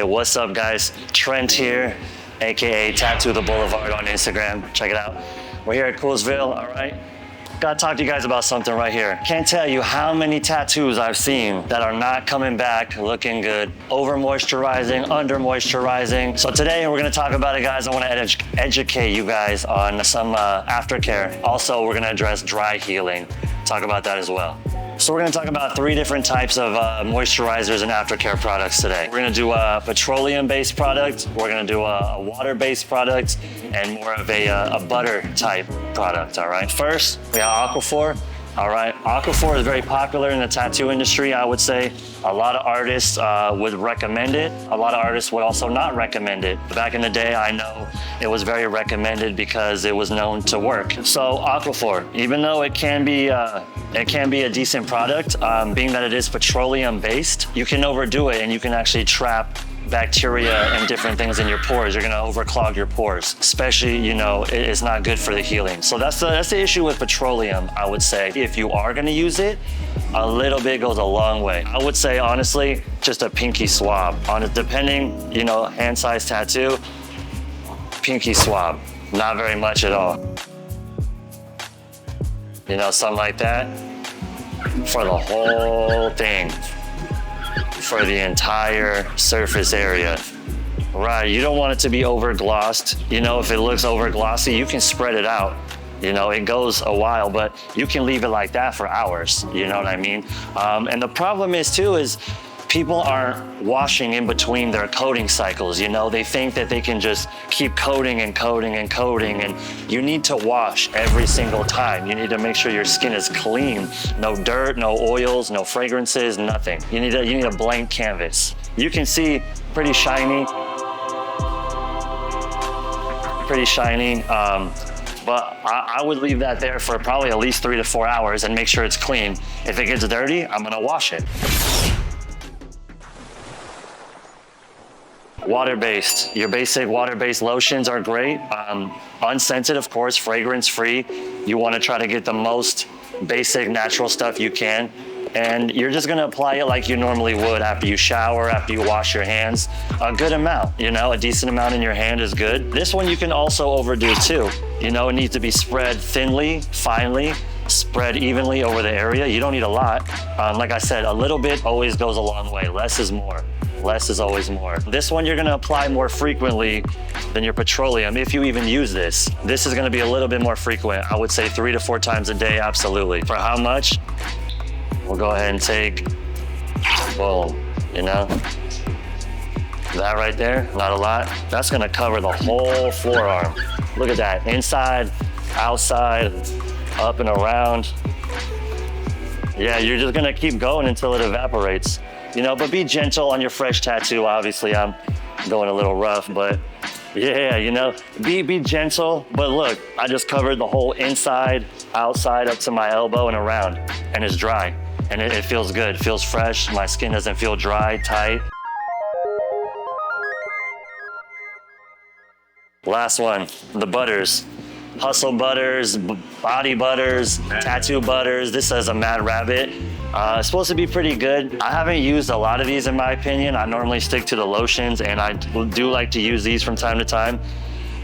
What's up, guys? Trent here, aka Tattoo the Boulevard on Instagram. Check it out. We're here at Koolsville, all right? Gotta talk to you guys about something right here. Can't tell you how many tattoos I've seen that are not coming back looking good. Over moisturizing, under moisturizing. So today we're gonna talk about it, guys. I wanna educate you guys on some aftercare. Also, we're gonna address dry healing. Talk about that as well. So we're gonna talk about 3 different types of moisturizers and aftercare products today. We're gonna do a petroleum-based product, we're gonna do a water-based product, and more of a butter type product, all right? First, we have Aquaphor. All right, Aquaphor is very popular in the tattoo industry, I would say. A lot of artists would recommend it. A lot of artists would also not recommend it. Back in the day, I know it was very recommended because it was known to work. So Aquaphor, even though it can be a decent product, being that it is petroleum-based, you can overdo it and you can actually trap bacteria and different things in your pores. You're gonna overclog your pores, especially, you know, it's not good for the healing. So that's the issue with petroleum, I would say. If you are gonna use it, a little bit goes a long way. I would say, honestly, just a pinky swab. On it, depending, you know, hand size tattoo, pinky swab, not very much at all. You know, something like that for the whole thing. For the entire surface area. Right, you don't want it to be over glossed. You know, if it looks over glossy, you can spread it out. You know, it goes a while, but you can leave it like that for hours. You know what I mean? And the problem is too, is people aren't washing in between their coating cycles. You know, they think that they can just keep coating and coating and coating, and you need to wash every single time. You need to make sure your skin is clean. No dirt, no oils, no fragrances, nothing. You need a blank canvas. You can see pretty shiny. But I would leave that there for probably at least 3 to 4 hours and make sure it's clean. If it gets dirty, I'm gonna wash it. Water-based. Your basic water-based lotions are great. Unscented, of course, fragrance-free. You want to try to get the most basic natural stuff you can. And you're just gonna apply it like you normally would after you shower, after you wash your hands. A good amount, you know, a decent amount in your hand is good. This one you can also overdo too. You know, it needs to be spread thinly, finely, spread evenly over the area. You don't need a lot. Like I said, a little bit always goes a long way. Less is more. Less is always more. This one you're gonna apply more frequently than your petroleum, if you even use this. This is gonna be a little bit more frequent. I would say 3 to 4 times a day, absolutely. For how much? We'll go ahead and take, boom, you know? That right there, not a lot. That's gonna cover the whole forearm. Look at that, inside, outside, up and around. Yeah, you're just gonna keep going until it evaporates. You know, but be gentle on your fresh tattoo. Obviously, I'm going a little rough, but yeah, you know, be gentle. But look, I just covered the whole inside, outside, up to my elbow and around, and it's dry. And it feels good, it feels fresh. My skin doesn't feel dry, tight. Last one, the butters. Hustle butters, body butters, tattoo butters. This is a Mad Rabbit. It's supposed to be pretty good. I haven't used a lot of these in my opinion. I normally stick to the lotions, and I do like to use these from time to time.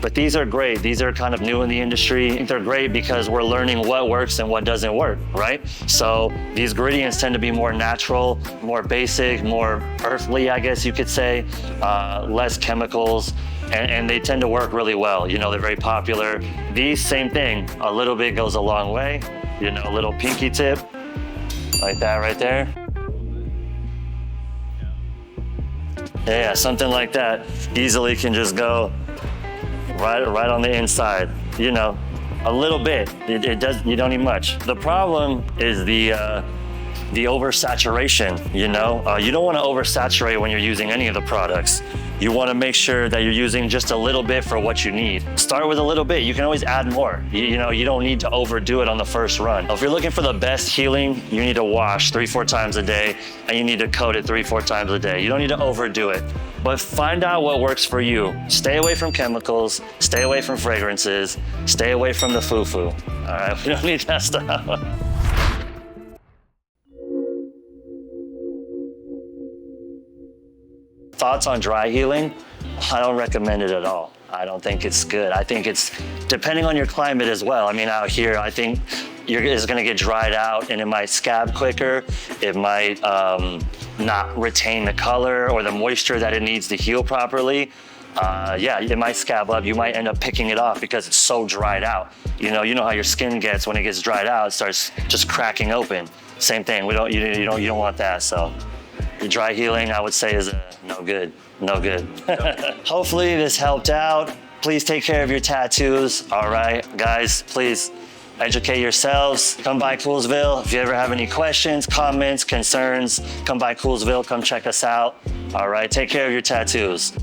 But these are great. These are kind of new in the industry. I think they're great because we're learning what works and what doesn't work, right? So these ingredients tend to be more natural, more basic, more earthly, I guess you could say, less chemicals. And they tend to work really well. You know, they're very popular. These, same thing, a little bit goes a long way. You know, a little pinky tip, like that right there. Yeah, something like that easily can just go right on the inside. You know, a little bit. It does. You don't need much. The problem is the oversaturation. You know, you don't want to oversaturate when you're using any of the products. You want to make sure that you're using just a little bit for what you need. Start with a little bit. You can always add more. You know, you don't need to overdo it on the first run. If you're looking for the best healing, you need to wash 3-4 times a day, and you need to coat it 3-4 times a day. You don't need to overdo it. But find out what works for you. Stay away from chemicals, stay away from fragrances, stay away from the foo-foo. All right, we don't need that stuff. Thoughts on dry healing? I don't recommend it at all. I don't think it's good. I think it's depending on your climate as well. I mean, out here, I think it's gonna get dried out and it might scab quicker. It might not retain the color or the moisture that it needs to heal properly. Yeah, it might scab up. You might end up picking it off because it's so dried out. You know how your skin gets when it gets dried out. It starts just cracking open. Same thing. You don't want that. So, the dry healing, I would say, is no good. No good. Hopefully this helped out. Please take care of your tattoos. All right, guys. Please educate yourselves. Come by Koolsville. If you ever have any questions, comments, concerns, come by Koolsville. Come check us out. All right. Take care of your tattoos.